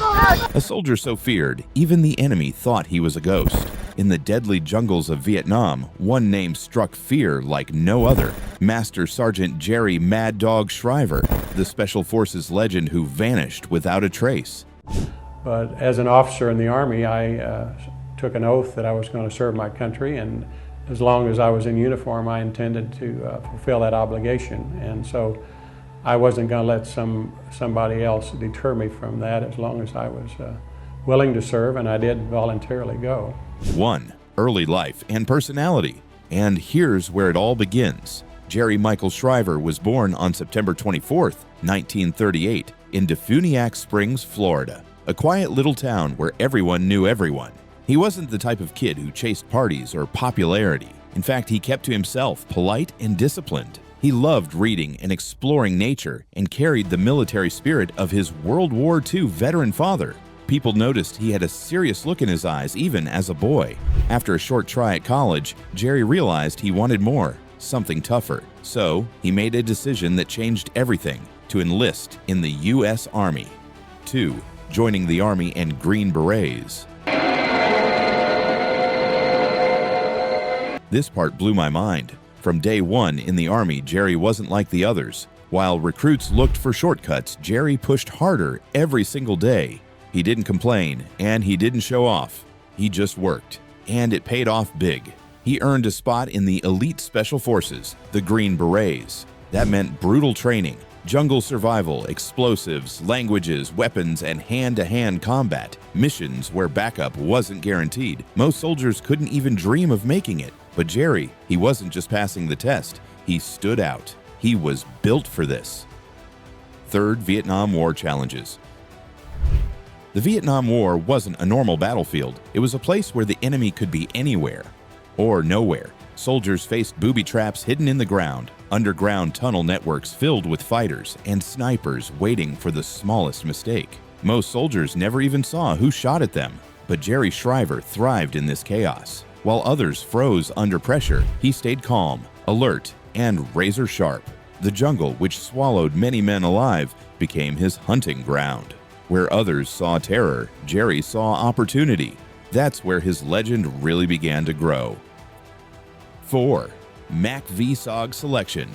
A soldier so feared, even the enemy thought he was a ghost. In the deadly jungles of Vietnam, one name struck fear like no other: Master Sergeant Jerry Mad Dog Shriver, the Special Forces legend who vanished without a trace. But as an officer in the Army, I took an oath that I was going to serve my country, and as long as I was in uniform, I intended to fulfill that obligation. And so I wasn't going to let somebody else deter me from that as long as I was willing to serve, and I did voluntarily go. 1. Early life and personality. And here's where it all begins. Jerry Michael Shriver was born on September 24, 1938, in Defuniak Springs, Florida, a quiet little town where everyone knew everyone. He wasn't the type of kid who chased parties or popularity. In fact, he kept to himself, polite and disciplined. He loved reading and exploring nature and carried the military spirit of his World War II veteran father. People noticed he had a serious look in his eyes even as a boy. After a short try at college, Jerry realized he wanted more, something tougher. So he made a decision that changed everything: to enlist in the U.S. Army. 2. Joining the Army and Green Berets. This part blew my mind. From day one in the Army, Jerry wasn't like the others. While recruits looked for shortcuts, Jerry pushed harder every single day. He didn't complain, and he didn't show off. He just worked, and it paid off big. He earned a spot in the elite special forces, the Green Berets. That meant brutal training, jungle survival, explosives, languages, weapons, and hand-to-hand combat. Missions where backup wasn't guaranteed. Most soldiers couldn't even dream of making it. But Jerry, he wasn't just passing the test. He stood out. He was built for this. 3rd Vietnam War challenges. The Vietnam War wasn't a normal battlefield. It was a place where the enemy could be anywhere or nowhere. Soldiers faced booby traps hidden in the ground, underground tunnel networks filled with fighters, and snipers waiting for the smallest mistake. Most soldiers never even saw who shot at them, but Jerry Shriver thrived in this chaos. While others froze under pressure, he stayed calm, alert, and razor sharp. The jungle, which swallowed many men alive, became his hunting ground. Where others saw terror, Jerry saw opportunity. That's where his legend really began to grow. 4. MACV-SOG selection.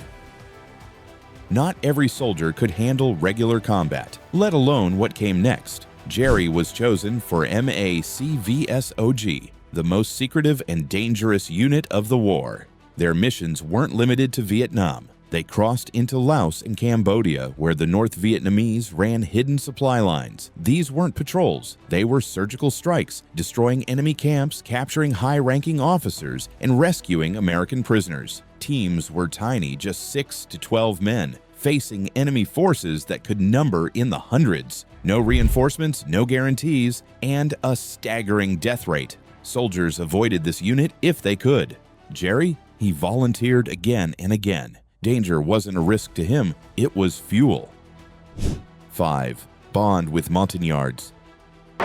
Not every soldier could handle regular combat, let alone what came next. Jerry was chosen for MACV-SOG, the most secretive and dangerous unit of the war. Their missions weren't limited to Vietnam. They crossed into Laos and Cambodia, where the North Vietnamese ran hidden supply lines. These weren't patrols. They were surgical strikes, destroying enemy camps, capturing high-ranking officers, and rescuing American prisoners. Teams were tiny, just 6 to 12 men, facing enemy forces that could number in the hundreds. No reinforcements, no guarantees, and a staggering death rate. Soldiers avoided this unit if they could. Jerry, he volunteered again and again. Danger wasn't a risk to him, it was fuel. 5. Bond with Montagnards. The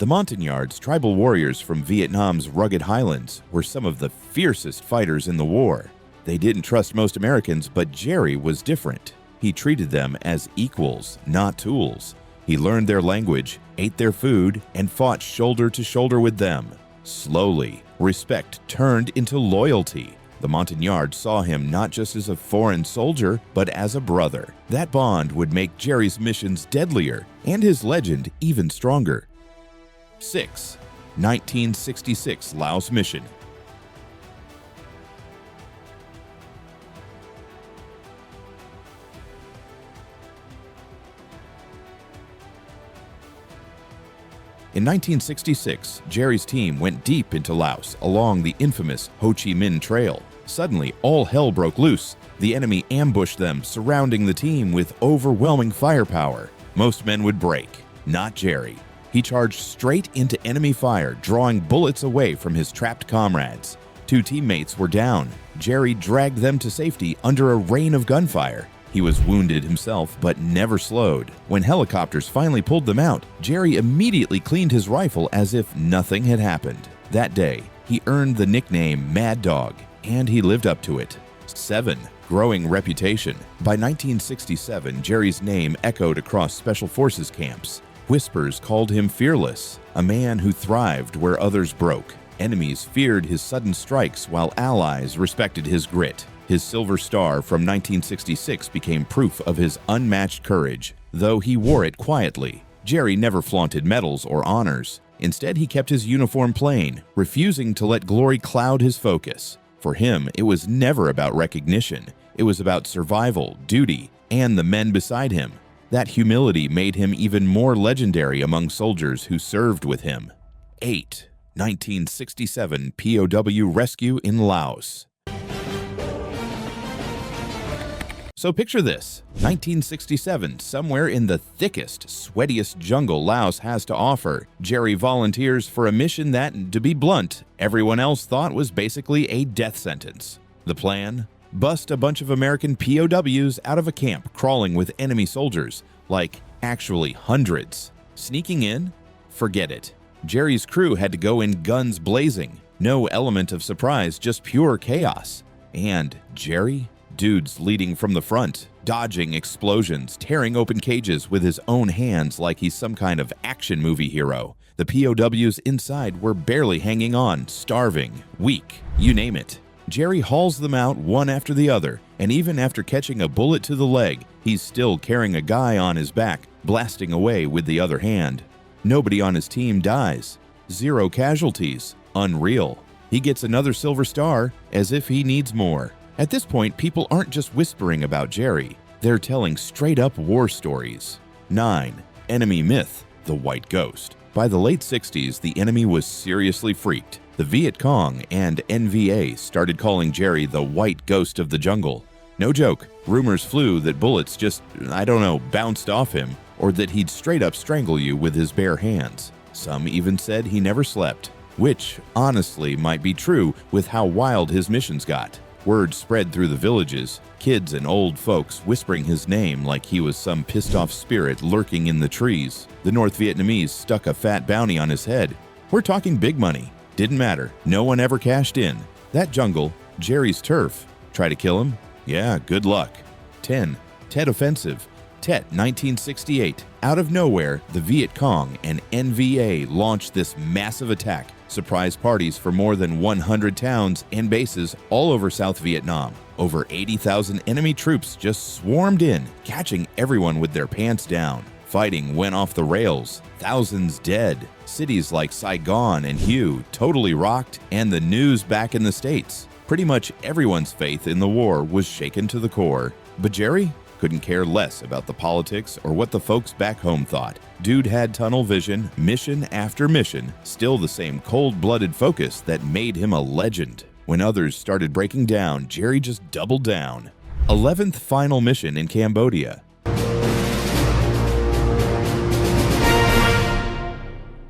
Montagnards, tribal warriors from Vietnam's rugged highlands, were some of the fiercest fighters in the war. They didn't trust most Americans, but Jerry was different. He treated them as equals, not tools. He learned their language, ate their food, and fought shoulder to shoulder with them. Slowly, respect turned into loyalty. The Montagnards saw him not just as a foreign soldier, but as a brother. That bond would make Jerry's missions deadlier and his legend even stronger. 6. 1966 Laos Mission. In 1966, Jerry's team went deep into Laos along the infamous Ho Chi Minh Trail. Suddenly, all hell broke loose. The enemy ambushed them, surrounding the team with overwhelming firepower. Most men would break. Not Jerry. He charged straight into enemy fire, drawing bullets away from his trapped comrades. 2 teammates were down. Jerry dragged them to safety under a rain of gunfire. He was wounded himself, but never slowed. When helicopters finally pulled them out, Jerry immediately cleaned his rifle as if nothing had happened. That day, he earned the nickname Mad Dog, and he lived up to it. 7. growing reputation. By 1967, Jerry's name echoed across Special Forces camps. Whispers called him fearless, a man who thrived where others broke. Enemies feared his sudden strikes while allies respected his grit. His Silver Star from 1966 became proof of his unmatched courage, though he wore it quietly. Jerry never flaunted medals or honors. Instead, he kept his uniform plain, refusing to let glory cloud his focus. For him, it was never about recognition. It was about survival, duty, and the men beside him. That humility made him even more legendary among soldiers who served with him. 8. 1967 POW rescue in Laos. So picture this, 1967, somewhere in the thickest, sweatiest jungle Laos has to offer, Jerry volunteers for a mission that, to be blunt, everyone else thought was basically a death sentence. The plan? Bust a bunch of American POWs out of a camp crawling with enemy soldiers, like actually hundreds. Sneaking in? Forget it. Jerry's crew had to go in guns blazing. No element of surprise, just pure chaos. And Jerry? Dudes leading from the front, dodging explosions, tearing open cages with his own hands like he's some kind of action movie hero. The POWs inside were barely hanging on, starving, weak, you name it. Jerry hauls them out one after the other, and even after catching a bullet to the leg, he's still carrying a guy on his back, blasting away with the other hand. Nobody on his team dies. 0 casualties. Unreal. He gets another Silver Star, as if he needs more. At this point, people aren't just whispering about Jerry. They're telling straight-up war stories. 9. Enemy myth, the White Ghost. By the late 60s, the enemy was seriously freaked. The Viet Cong and NVA started calling Jerry the White Ghost of the jungle. No joke, rumors flew that bullets just, bounced off him, or that he'd straight-up strangle you with his bare hands. Some even said he never slept, which honestly might be true with how wild his missions got. Word spread through the villages, kids and old folks whispering his name like he was some pissed-off spirit lurking in the trees. The North Vietnamese stuck a fat bounty on his head. We're talking big money. Didn't matter. No one ever cashed in. That jungle, Jerry's turf. Try to kill him? Yeah, good luck. 10. Tet Offensive. Tet 1968. Out of nowhere, the Viet Cong and NVA launched this massive attack. Surprise parties for more than 100 towns and bases all over South Vietnam. Over 80,000 enemy troops just swarmed in, catching everyone with their pants down. Fighting went off the rails, thousands dead. Cities like Saigon and Hue totally rocked, and the news back in the States. Pretty much everyone's faith in the war was shaken to the core. But Jerry couldn't care less about the politics or what the folks back home thought. Dude had tunnel vision, mission after mission, still the same cold-blooded focus that made him a legend. When others started breaking down, Jerry just doubled down. 11th final mission in Cambodia.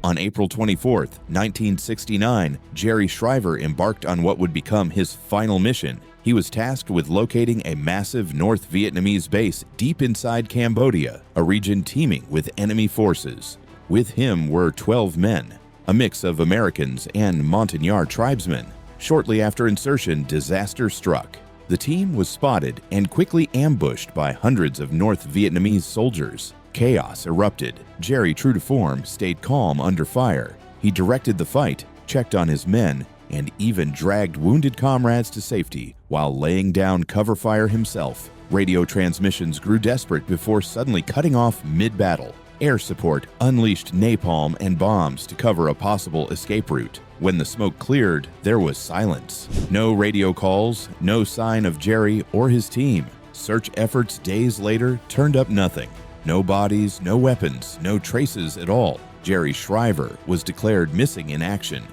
On April 24, 1969, Jerry Shriver embarked on what would become his final mission. He was tasked with locating a massive North Vietnamese base deep inside Cambodia, a region teeming with enemy forces. With him were 12 men, a mix of Americans and Montagnard tribesmen. Shortly after insertion, disaster struck. The team was spotted and quickly ambushed by hundreds of North Vietnamese soldiers. Chaos erupted. Jerry, true to form, stayed calm under fire. He directed the fight, checked on his men, and even dragged wounded comrades to safety while laying down cover fire himself. Radio transmissions grew desperate before suddenly cutting off mid-battle. Air support unleashed napalm and bombs to cover a possible escape route. When the smoke cleared, there was silence. No radio calls, no sign of Jerry or his team. Search efforts days later turned up nothing. No bodies, no weapons, no traces at all. Jerry Shriver was declared missing in action.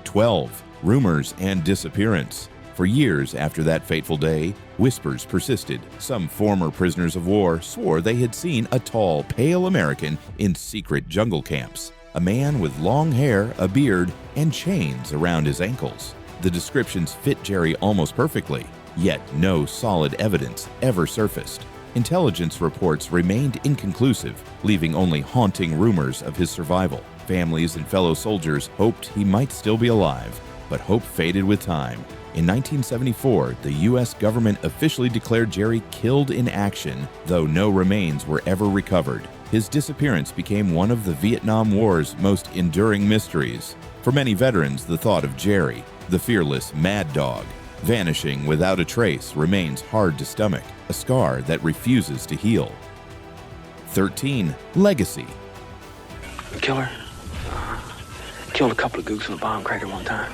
12. Rumors and disappearance. For years after that fateful day, whispers persisted. Some former prisoners of war swore they had seen a tall, pale American in secret jungle camps. A man with long hair, a beard, and chains around his ankles. The descriptions fit Jerry almost perfectly, yet no solid evidence ever surfaced. Intelligence reports remained inconclusive, leaving only haunting rumors of his survival. Families and fellow soldiers hoped he might still be alive, but hope faded with time. In 1974, the U.S. government officially declared Jerry killed in action, though no remains were ever recovered. His disappearance became one of the Vietnam War's most enduring mysteries. For many veterans, the thought of Jerry, the fearless mad dog, vanishing without a trace remains hard to stomach, a scar that refuses to heal. 13. Legacy. The killer killed a couple of gooks with a bomb cracker one time.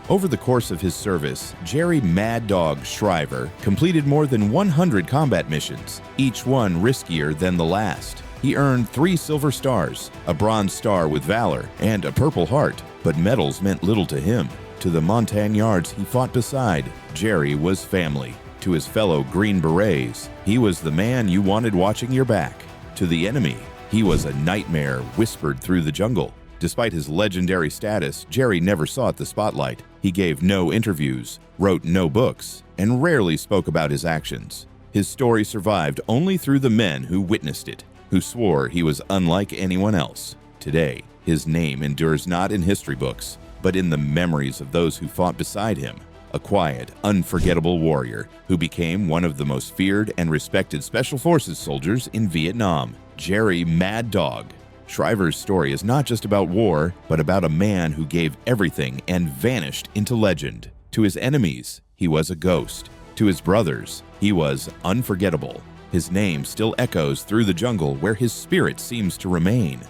Over the course of his service, Jerry Mad Dog Shriver completed more than 100 combat missions, each one riskier than the last. He earned 3 Silver Stars, a Bronze Star with Valor, and a Purple Heart, but medals meant little to him. To the Montagnards he fought beside, Jerry was family. To his fellow Green Berets, he was the man you wanted watching your back. To the enemy, he was a nightmare whispered through the jungle. Despite his legendary status, Jerry never sought the spotlight. He gave no interviews, wrote no books, and rarely spoke about his actions. His story survived only through the men who witnessed it, who swore he was unlike anyone else. Today, his name endures not in history books, but in the memories of those who fought beside him. A quiet, unforgettable warrior who became one of the most feared and respected Special Forces soldiers in Vietnam, Jerry Mad Dog. Shriver's story is not just about war, but about a man who gave everything and vanished into legend. To his enemies, he was a ghost. To his brothers, he was unforgettable. His name still echoes through the jungle where his spirit seems to remain.